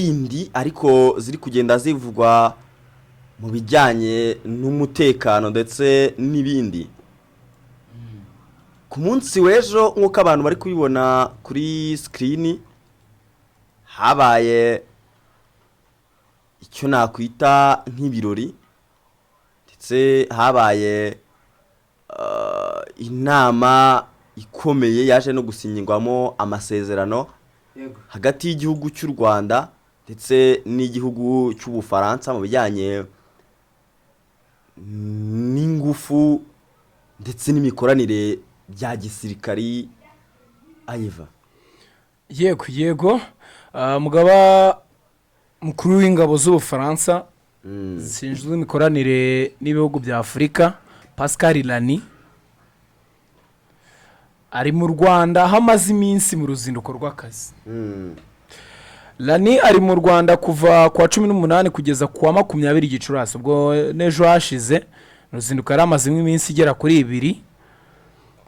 zindi ariko ziri kugenda zivugwa mu bijyanye n'umutekano ndetse n'ibindi. Ku munsi w'ejo nk'uko abantu bari kubibona kuri screen habaye icyo nakwita nk'ibirori ndetse habaye inama ikomeye yaje no gusinyirwamo amasezerano hagati y'igihugu cy'u Rwanda ndetse n'igihugu cy'Ubufaransa mu bijyanye n'ingufu ndetse n'imikoranire bya gisirikari. Ayiva yego mugaba mukuru w'ingabo z'Ubufaransa zishinzwe imikoranire n'ibihugu bya Afurika Pascal Lani ari mu Rwanda hamaze iminsi mu ruzinduko rw'akazi. Lani ari mu Rwanda kuva kwa 18 kugeza kwa 20 Gicurasi, ubwo nejo hashize ruzinduko yaramaze iminsi igera kuri 2.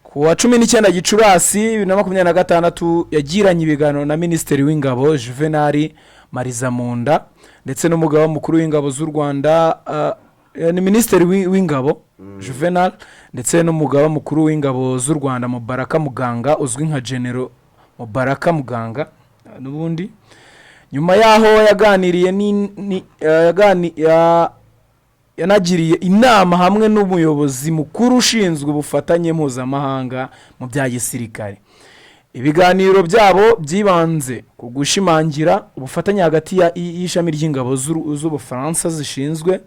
Kuwa 19 Gicurasi 2026 yagiranye ibiganiro na Minisitiri w'Ingabo Juvenal Marizamunda ndetse n'umugaba mukuru w'ingabo z'u Rwanda ni Minisitiri w'Ingabo Juvenal ndetse n'umugaba mukuru w'ingabo z'u Rwanda Mubaraka Muganga uzwi nka General Mubaraka Muganga. N'ubundi nyuma yaho yaganiriye yanagiriye inama hamwe n'umuyobozi mukuru ushinzwe ubufatanye mpuzamahanga mu bya gisirikare. Ibiganiro byabo byibanze ku gushimangira ubufatanye hagati y'ishami ry'ingabo z'Ubufaransa zishinzwe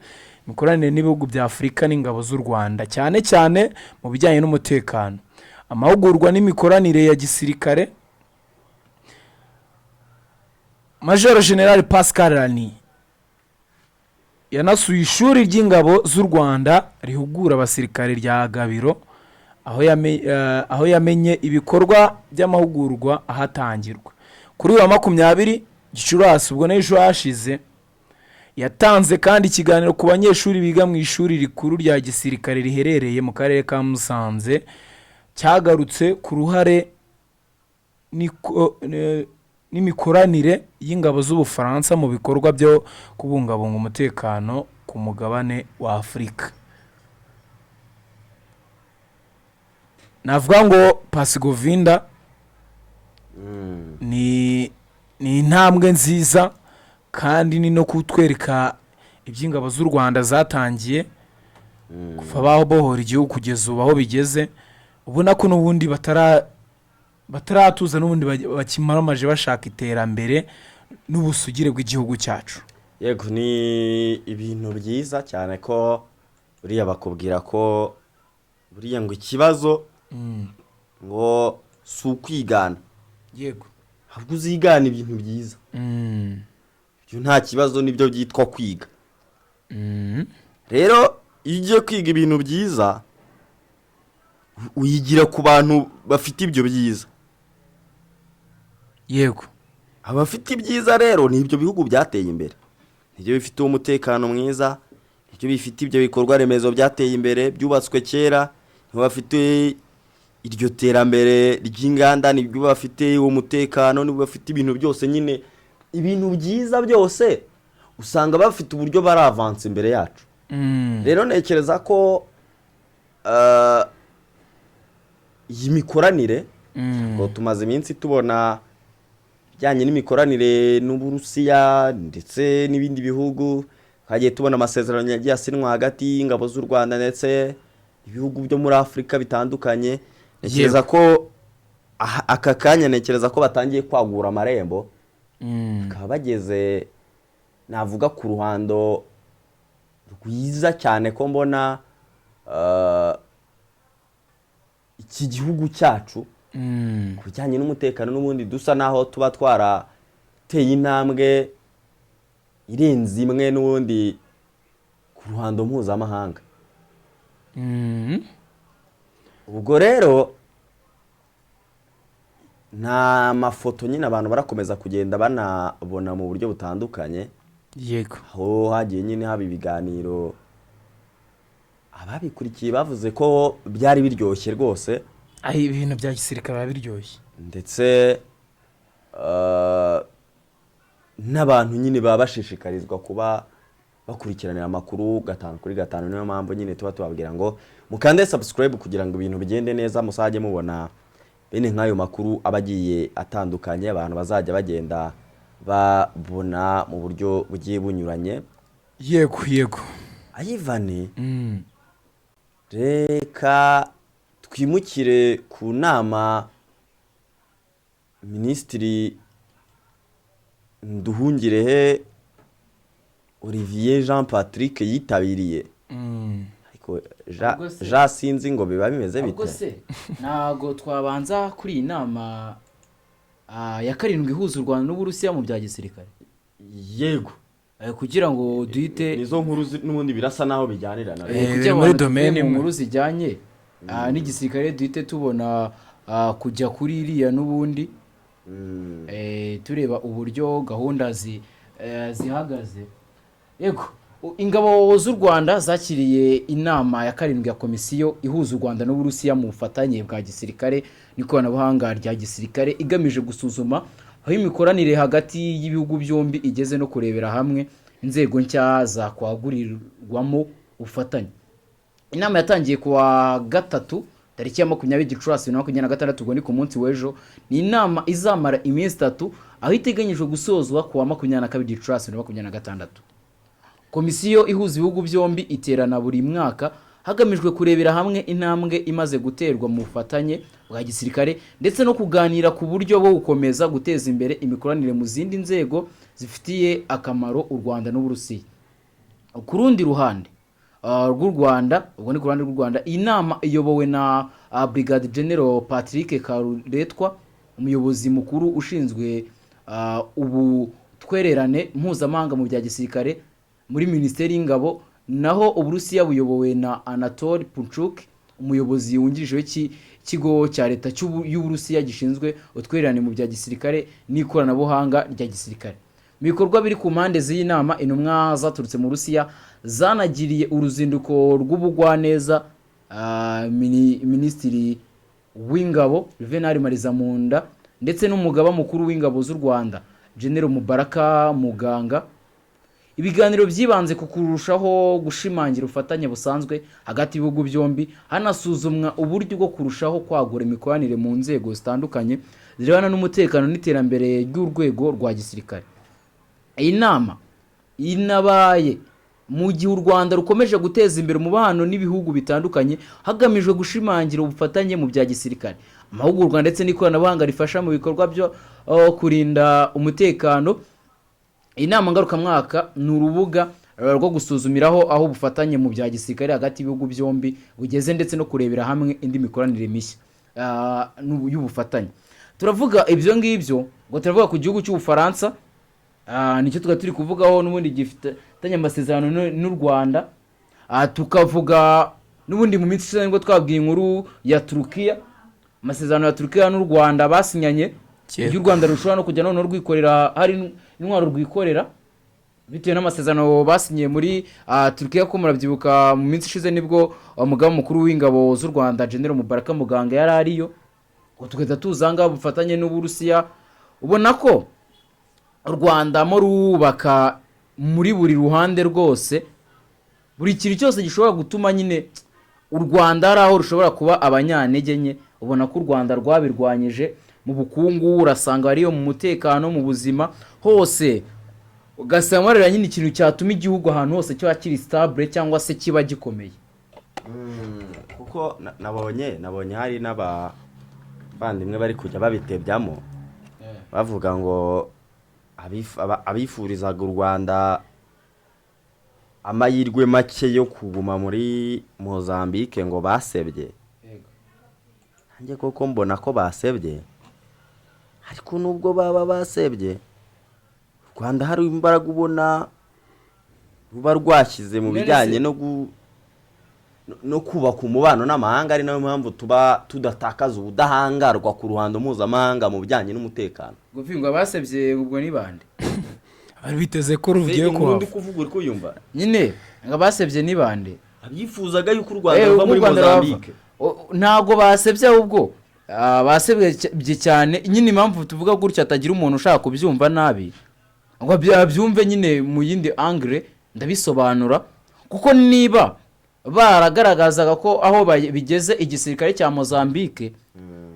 imikoranire n'ibihugu bya Afurika n'ingabo z'u Rwanda cyane cyane mu bijyanye n'umutekano, amahugurwa n'imikoranire ya gisirikare. Major General Pascal Lani yanasuye ishuri ry'ingabo z'u Rwanda rihugura abasirikare rya Gabiro aho yamenye ibikorwa by'amahugurwa ahatangirwa. Kuri wa 20 Gicurasi ubwo nejo hashize yatanze kandi ikiganiro ku banyeshuri biga mu ishuri rikuru rya gisirikare riherereye mu karere ka Musanze, cyagarutse ku ruhare n'imikoranire y'ingabo z'Ubufaransa mu bikorwa byo kubungabunga umutekano ku mugabane wa Afurika. Navuga ngo Pasigovinda ni intambwe nziza kandi ni no kutwereka iby'ingabo z'u Rwanda zatangiye kuva baho bohora igihugu kugeza ubu aho bigeze. Ubona ko n'ubundi bataratuza n'ubundi bakimaramaje bashaka iterambere n'ubusugire bw'igihugu cyacu. Yego ni ibintu byiza cyane ko buriya bakubwira ko buriya ngo ikibazo ngo si ukwigana. Yego ahubwo uzigana ibintu byiza. Ibyo nta kibazo nibyo byitwa kwiga. Rero iyo ugiye kwiga ibintu byiza uyigira ku bantu bafite ibyo byiza. Yego abafite ibyiza rero ni ibyo bihugu byateye imbere, nibyo bifite umutekano mwiza, nibyo bifite ibyo bikorwa remezo byateye imbere byubatswe kera, nibo bafite iryo terambere ry'inganda, nibyo bafite umutekano, nibyo bafite ibintu byose. Nyine ibintu byiza byose usanga bafite uburyo baravanse imbere yacu. Rero nekereza ko iyi mikoranire ngo tumaze iminsi tubona bijyanye n'imikoranire n'Uburusiya ndetse n'ibindi bihugu, hagiye tubona amasezerano yagiye asinywa hagati y'ingabo z'u Rwanda ndetse ibihugu byo muri Afurika bitandukanye. Nekereza ko aka kanya nekereza ko batangiye kwagura amarembo, bakaba bageze navuga ku ruhando rwiza cyane ko mbona iki gihugu cyacu ku bijyanye n'umutekano n'ubundi dusa naho tuba twarateye intambwe irenze imwe n'ubundi ku ruhando mpuzamahanga. Ubwo rero nta mafoto nyine abantu barakomeza kugenda banabona mu buryo butandukanye. Yego aho hagiye nyine haba ibiganiro, ababikurikiye bavuze ko byari biryoshye rwose. ibintu bya gisirikare biba biryoshye ndetse n'abantu nyine baba bashishikarizwa kuba bakurikiranira amakuru 5/5. Niyo mpamvu nyine tuba tubabwira ngo mukande subscribe kugira ngo ibintu bigende neza, musajye mubona bene nk'ayo makuru abagiye atandukanye abantu bazajya bagenda babona mu buryo bugiye bunyuranye. Yego Ayivane, reka twimukire ku nama Minisitiri Nduhungirehe Olivier Jean Patrick yitabiriye. Ariko ja sinzi ngo biba bimeze bite. Ubwo se ntago twabanza kuri iyi nama ya 7 ihuza u Rwanda n'Uburusiya mu bya gisirikare. Yego, kugira ngo duhite nizo nkuru n'ubundi birasa naho bijyanirana. kugira muri ngo domaine mu imwe. nkuru zijyanye n'igisirikare duhite tubona kujya kuri iriya n'ubundi tureba uburyo gahunda zihagaze. Yego, ingabo z'u Rwanda zakiriye inama ya 7 ya komisiyo ihuza u Rwanda n'Uburusiya mu bufatanye bwa gisirikare n'ikoranabuhanga rya gisirikare igamije gusuzuma aho imikoranire hagati y'ibihugu byombi igeze no kurebera hamwe inzego nshya zakwagurirwamo ubufatanye. Inama yatangiye kuwa 3 tariki ya 20 Gicurasi 2026 ubwo ni ku munsi w'ejo. Ni inama izamara iminsi 3 aho iteganyijwe gusozwa kuwa 22 Gicurasi 2026. Komisiyo ihuza ibihugu byombi iterana buri mwaka hagamijwe kurebera hamwe intambwe imaze guterwa mu bufatanye bwa gisirikare ndetse no kuganira ku buryo bwo gukomeza guteza imbere imikoranire mu zindi nzego zifitiye akamaro u Rwanda n'Uburusiya. Ku rundi ruhande rw'u Rwanda, ubwo ni ku ruhande rw'u Rwanda, iyi nama iyobowe na Brigadier General Patrick Karuretwa, umuyobozi mukuru ushinzwe ubutwererane mpuzamahanga mu bya gisirikare muri Minisiteri y'Ingabo, naho Uburusiya buyobowe na Anatoly Punchuk, umuyobozi wungirije w'ikigo cya leta y'Uburusiya gishinzwe utwererane mu bya gisirikare n'ikoranabuhanga rya gisirikare. Mu bikorwa biri ku mpande z'iyi nama, intumwa zaturutse mu Rusiya zanagiriye uruzinduko rw'ubugwaneza Minisitiri w'Ingabo Juvenal Marizamunda ndetse n'umugaba mukuru w'ingabo z'u Rwanda General Mubaraka Muganga. Ibiganiro byibanze ku kurushaho gushimangira ubufatanye busanzwe hagati y'ibihugu byombi, hanasuzumwa uburyo bwo kurushaho kwagura imikoranire mu nzego zitandukanye zirebana n'umutekano n'iterambere ry'urwego rwa gisirikare. Iyi nama inabaye mu gihe u Rwanda rukomeje guteza imbere umubano n'ibihugu bitandukanye hagamijwe gushimangira ubufatanye mu bya gisirikare, amahugurwa ndetse n'ikoranabuhanga rifasha mu bikorwa byo kurinda umutekano. Inama ngarukamwaka ni urubuga rwo gusuzumiraho aho ubufatanye mu bya gisirikare hagati y'ibihugu byombi bugeze ndetse no kurebera hamwe indi mikoranire mishya y'ubufatanye. Turavuga ibyo ngibyo ngo turavuga ku gihugu cy'Ubufaransa, nicyo turi kuvugaho n'ubundi gifitanye amasezerano n'u Rwanda. Tukavuga n'ubundi mu minsi ishize ngo twabwiye inkuru ya Turukiya, amasezerano ya Turukiya n'u Rwanda basinyanye, y'u Rwanda rushobora no kujya none rwikorera, hari intwaro rwikorera bitewe n'amasezerano basinyiye muri Turukiya. Ko murabyibuka mu minsi ishize nibwo umugaba mukuru w'ingabo z'u Rwanda General Mubaraka Muganga yari ariyo. Tugahita tuzanga bufatanye n'Uburusiya, ubona ko u Rwanda mo rubaka muri buri ruhande rwose, buri kintu cyose gishobora gutuma nyine u Rwanda ari aho rushobora kuba abanyantege nke. Ubona ko u Rwanda rwabirwanyije mu bukungu, urasanga ariyo mu mutekano, mu buzima hose ugasanga rero nyine ikintu cyatuma igihugu ahantu hose kiba kiri stable cyangwa se kiba gikomeye. Kuko nabonye hari n'abavandimwe bari kujya babitebyamo bavuga ngo abifurizaga u Rwanda amahirwe make yo kuguma muri Mozambique ngo basebye. Nanjye koko mbona ko basebye, ariko nubwo baba basebye, u Rwanda hari imbaraga ubona ruba rwashyize mu bijyanye no kubaka umubano n'amahanga, ari nayo mpamvu tuba tudatakaza ubudahangarwa ku ruhando mpuzamahanga mu bijyanye n'umutekano. Guvingwa basebye ubwo ni bande? Ari biteze ko rugiye kuba ndi kuvuga uri kuyumva nyine nga basebye ni bande? Abifuzaga yuko u Rwanda ruva muri Mozambique. Ntago basebye ahubwo basebye cyane nyine impamvu tuvuga gutya atagira umuntu ushaka kubyumva nabi. ngo byumve nyine mu yindi angle ndabisobanura kuko niba baragaragazaga ko aho bigeze igisirikare cya Mozambique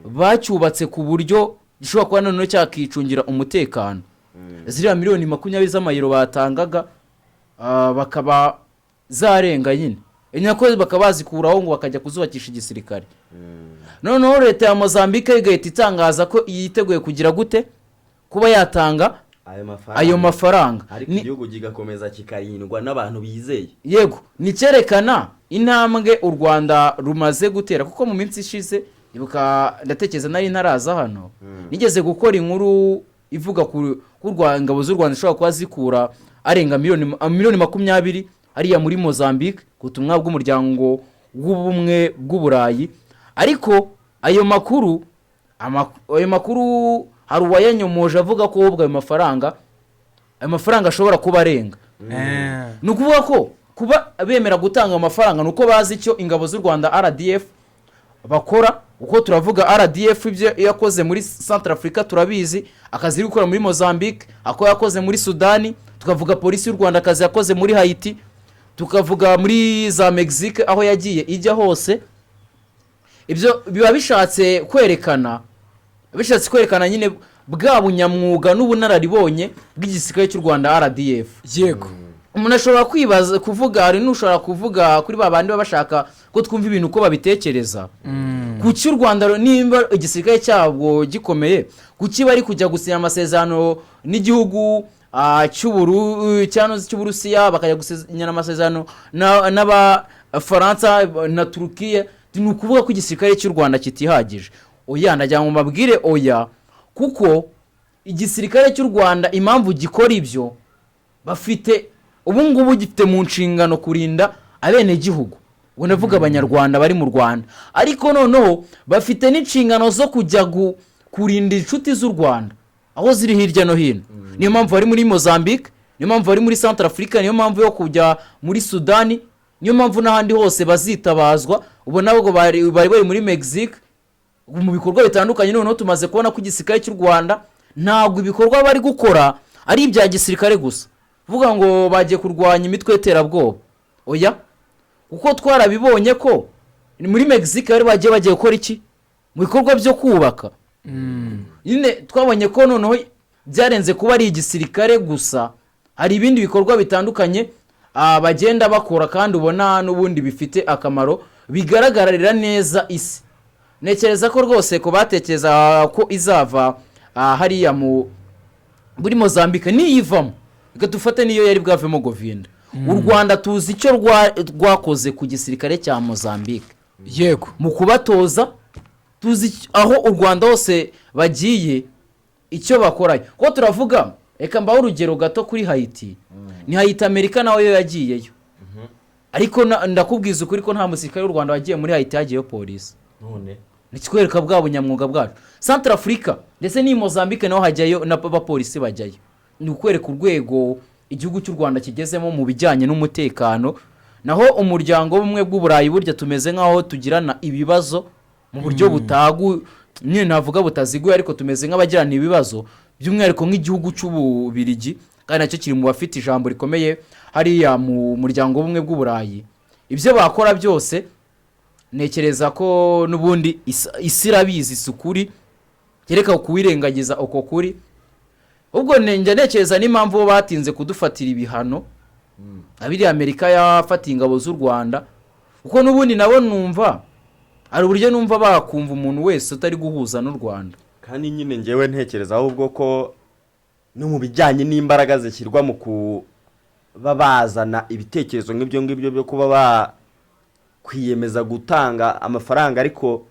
bacyubatse ku buryo gishobora kuba none cyakicungira umutekano ziriya miliyoni 20 z'amayero batangaga bakaba zarenga nyine inyako bakaba bazikuraho ngo bakajya kuzubakisha igisirikare noneho leta ya Mozambique igahita itangaza ko yiteguye kugira gute kuba yatanga ayo mafaranga ariko igihugu gigakomeza kikarindwa n'abantu bizeye. Yego ni cyerekana intambwe u Rwanda rumaze gutera kuko mu minsi ishize ndatekereza nari ntaraza hano nigeze gukora inkuru ivuga ku ingabo z'u Rwanda zishobora kuba zikura arenga miliyoni 20 hariya muri Mozambique ku butumwa bw'umuryango w'ubumwe bw'uburayi ariko ayo makuru hari uwayanyomoje avuga ko ubwo ayo mafaranga ashobora kuba arenga. Ni ukuvuga ko kuba bemera gutanga amafaranga nuko bazi icyo ingabo z'u Rwanda RDF bakora uko turavuga RDF ibyo yakoze muri Central Africa turabizi akazi gukora muri Mozambique ako yakoze muri Sudani tukavuga polisi y'u Rwanda akazi yakoze muri Haiti tukavuga muri za Mexique aho yagiye ijya hose ibyo biba bishatse kwerekana nyine bwa bunyamwuga n'ubunararibonye bw'igisirikare cy'u Rwanda RDF. Yego umuntu ashobora kwibaza kuvuga hari n'ushobora kuvuga kuri babandi bashaka ko twumva ibintu uko babitekereza kuki u Rwanda nimba igisirikare cyabwo gikomeye kuki bari kujya gusinya amasezerano n'igihugu cy'Uburusiya bakajya gusinya amasezerano n'Abafaransa na Turukiya ni ukuvuga ko igisirikare cy'u Rwanda kitihagije. Oya najya mu mabwire oya kuko igisirikare cy'u Rwanda impamvu gikora ibyo bafite ubungubu gifite mu nshingano kurinda abene gihugu ngo navuga abanyarwanda bari mu Rwanda ariko noneho bafite n'inshingano zo kujya kurinda inshuti z'u Rwanda aho ziri hirya no hino. Niyo mpamvu bari muri Mozambique, niyo mpamvu bari muri Central Africa, niyo mpamvu yo kujya muri Sudani, niyo mpamvu n'ahandi hose bazitabazwa ubona ngo bari muri Mexique mu bikorwa bitandukanye. Noneho tumaze kubona ko igisirikare cy'u Rwanda ntabwo ibikorwa bari gukora ari ibya gisirikare gusa vuga ngo bagiye kurwanya imitwe y'iterabwoba oya kuko twarabibonye ko muri Mexique bari bagiye gukora iki mu bikorwa byo kubaka nyine twabonye ko noneho byarenze kuba ari igisirikare gusa hari ibindi bikorwa bitandukanye bagenda bakora kandi ubona n'ubundi bifite akamaro bigaragarira neza isi. Nekereza ko rwose ko batekereza ko izava hariya muri Mozambique niyivamo ikatufate niyo yari bwavemo Govinda u Rwanda tuzi icyo rwakoze ku gisirikare cya Mozambique. Yego mu kubatoza tuzi aho u Rwanda hose bagiye icyo bakorayo ko turavuga reka mbaho urugero gato kuri Haiti ni Haiti Amerika nawe yo yagiyeyo ariko ndakubwiza ukuri ko nta musirikare w'u Rwanda wagiye muri Haiti yagiyeyo polisi none nikwereka bwa bunyamwuga bwacu. Central Africa ndetse ni Mozambique naho hajyayo n'abapolisi bajyayo ni ukwereka urwego igihugu cy'u Rwanda kigezemo mu bijyanye n'umutekano. Naho umuryango w'ubumwe bw'uburayi burya tumeze nkaho tugirana ibibazo mu buryo nyine navuga butaziguye ariko tumeze nk'abagirana ibibazo by'umwihariko nk'igihugu cy'Ububirigi kandi nacyo kiri mu bafite ijambo rikomeye hariya mu muryango w'ubumwe bw'uburayi. Ibyo bakora byose nekereza ko n'ubundi isi irabizi isukuri kereka kuwirengagiza uko kuri ubwo njya nekereza n'impamvu batinze kudufatira ibihano abiri Amerika yafatiye ingabo z'u Rwanda kuko n'ubundi nabo numva ari uburyo numva bakumva umuntu wese utari guhuza n'u Rwanda kandi nyine ngewe ntekereza ahubwo ko no mu bijyanye n'imbaraga zishyirwa mu kuba bazana ibitekerezo nk'ibyo ngibyo byo kuba kwiyemeza gutanga amafaranga ariko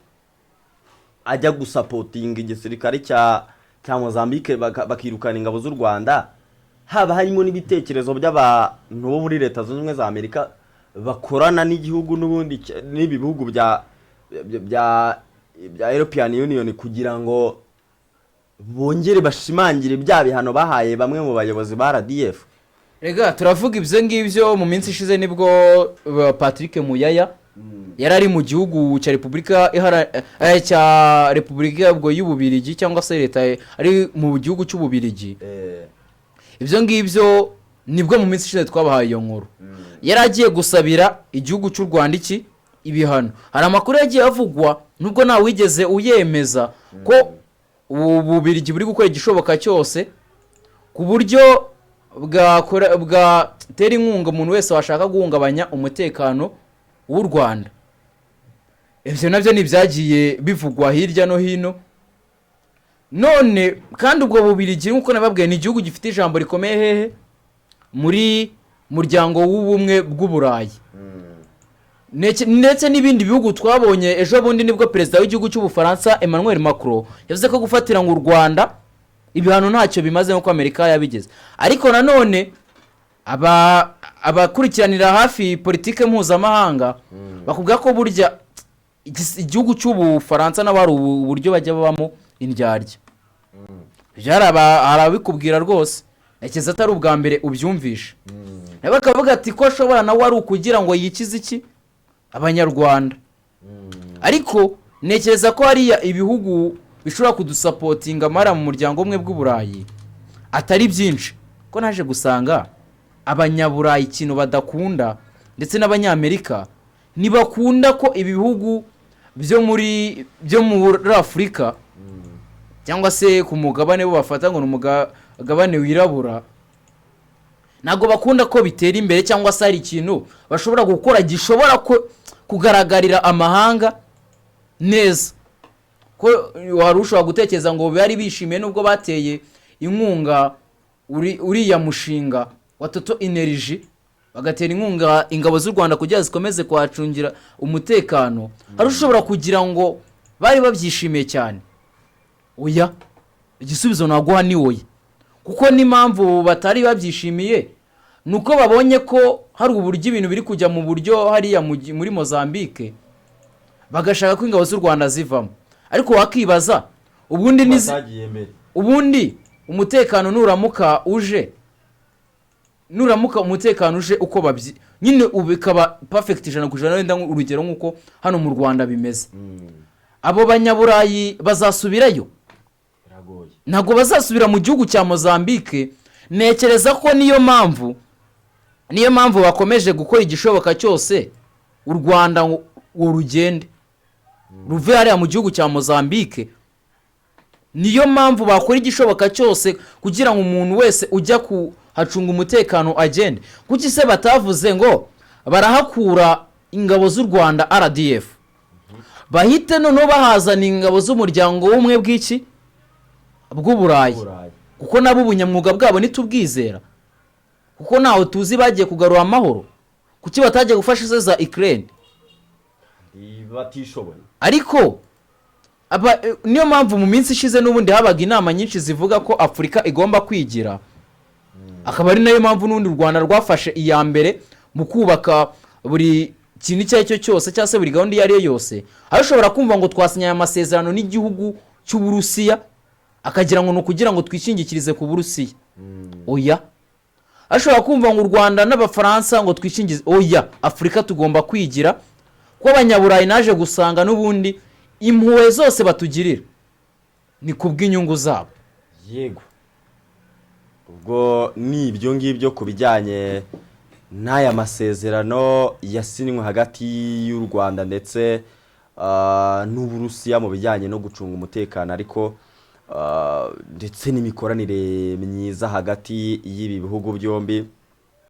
ajya gusapotinga igisirikare cya Mozambique bakirukana ingabo z'u Rwanda haba harimo n'ibitekerezo by'abantu bo muri leta zunze ubumwe za Amerika bakorana n'igihugu n'ubundi n'ibihugu bya European Union kugira ngo bongere bashimangire bya bihano bahaye bamwe mu bayobozi ba RDF. Rega turavuga ibyo ngibyo mu minsi ishize nibwo Patrick Muyaya yari ari mu gihugu cya Repubulika y'Ububirigi cyangwa se leta ari mu gihugu cy'Ububirigi ibyo ngibyo nibwo mu minsi ishize twabahaye iyo nkuru yari agiye gusabira igihugu cy'u Rwanda ibihano. Hari amakuru yagiye avugwa nubwo ntawe wigeze uyemeza ko Ububiligi buri gukora igishoboka cyose ku buryo bwatera inkunga umuntu wese washaka guhungabanya umutekano w'u Rwanda. Ibyo nabyo ntibyagiye bivugwa hirya no hino. None kandi ubwo Bubiligi nk'uko nababwiye ni igihugu gifite ijambo rikomeye hehe muri muryango w'ubumwe bw'Uburayi. Ndetse n'ibindi bihugu twabonye ejo bundi nibwo perezida w'igihugu cy'Ubufaransa Emmanuel Macron yavuze ko gufatira ngo u Rwanda ibihano ntacyo bimaze nk'uko Amerika yabigeze. Ariko nanone abakurikiranira hafi politike mpuzamahanga bakubwira ko burya igihugu cy'Ubufaransa nabo hari uburyo bajya babamo indyarya. Hari ababikubwira rwose ntekereza atari ubwa mbere ubyumvisha. Bakavuga ati ko ashobora nawe ari ukugira ngo yikize iki Abanyarwanda. Ariko ntekereza ko hariya ibihugu bishobora kudusapotinga amara mu muryango umwe bw'Uburayi atari byinshi. Ko naje gusanga Abanyaburayi ikintu badakunda ndetse n'Abanyamerika ntibakunda ko ibihugu byo muri Afurika cyangwa se ku mugabane bo bafata ngo n'umugabane wirabura, ntabwo bakunda ko bitera imbere cyangwa se hari ikintu bashobora gukora gishobora kugaragarira amahanga neza. Ko wari ushobora gutekereza ngo bari bishimiye nubwo bateye inkunga uriya mushinga wa Total Energy, bagatera inkunga ingabo z'u Rwanda kugira zikomeze kuhacungira umutekano, hari ushobora kugira ngo bari babyishimiye cyane. Oya, igisubizo naguha ni oya. Kuko n'impamvu batari babyishimiye nuko babonye ko hari uburyo ibintu biri kujya mu buryo hariya muri Mozambique, bagashaka ko ingabo z'u Rwanda zivamo. Ariko wakibaza ubundi umutekano nuramuka umutekano uje uko nyine ubikaba perfect 100% wenda urugero nkuko hano mu Rwanda bimeze. Abo Banyaburayi bazasubirayo? Ntabwo bazasubira mu gihugu cya Mozambique. Nekereza ko niyo mpamvu bakomeje gukora igishoboka cyose u Rwanda urugende ruve hariya mu gihugu cya Mozambique. Niyo mpamvu bakora igishoboka cyose kugira ngo umuntu wese ujya kuhacunga umutekano agende. Kuki se batavuze ngo barahakura ingabo z'u Rwanda RDF, bahite noneho bahazana ingabo z'umuryango w'umwe bw'Uburayi? Kuko nabo ubunyamwuga bwabo nitubwizera, kuko naho tuzi bagiye kugarura amahoro. Kuki batagiye gufasha za Ukraine batishoboye? Ariko niyo mpamvu mu minsi ishize n'ubundi habaga inama nyinshi zivuga ko Afurika igomba kwigira. Akaba ari nayo mpamvu n'undi Rwanda rwafashe iya mbere mu kubaka buri kintu icyo ari cyo cyose cyangwa se buri gahunda iyo ari yo yose. Aho ushobora kumva ngo twasinyanye amasezerano n'igihugu cy'Uburusiya akagira ngo nukugira ngo twishingikirize ku Burusiya. Oya. Ashobora kumva ngo u Rwanda n'Abafaransa ngo twishingize. Oya, Afurika tugomba kwigira. Ko Abanyaburayi naje gusanga n'ubundi impuhwe zose batugirira ni kubw'inyungu zabo. Yego. Ubwo ni ibyo ngibyo kubijyanye n'aya masezerano yasinywe hagati y'u Rwanda ndetse n'Uburusiya mu bijyanye no gucunga umutekano, ariko ndetse n'imikoranire myiza hagati y'ibi bihugu byombi.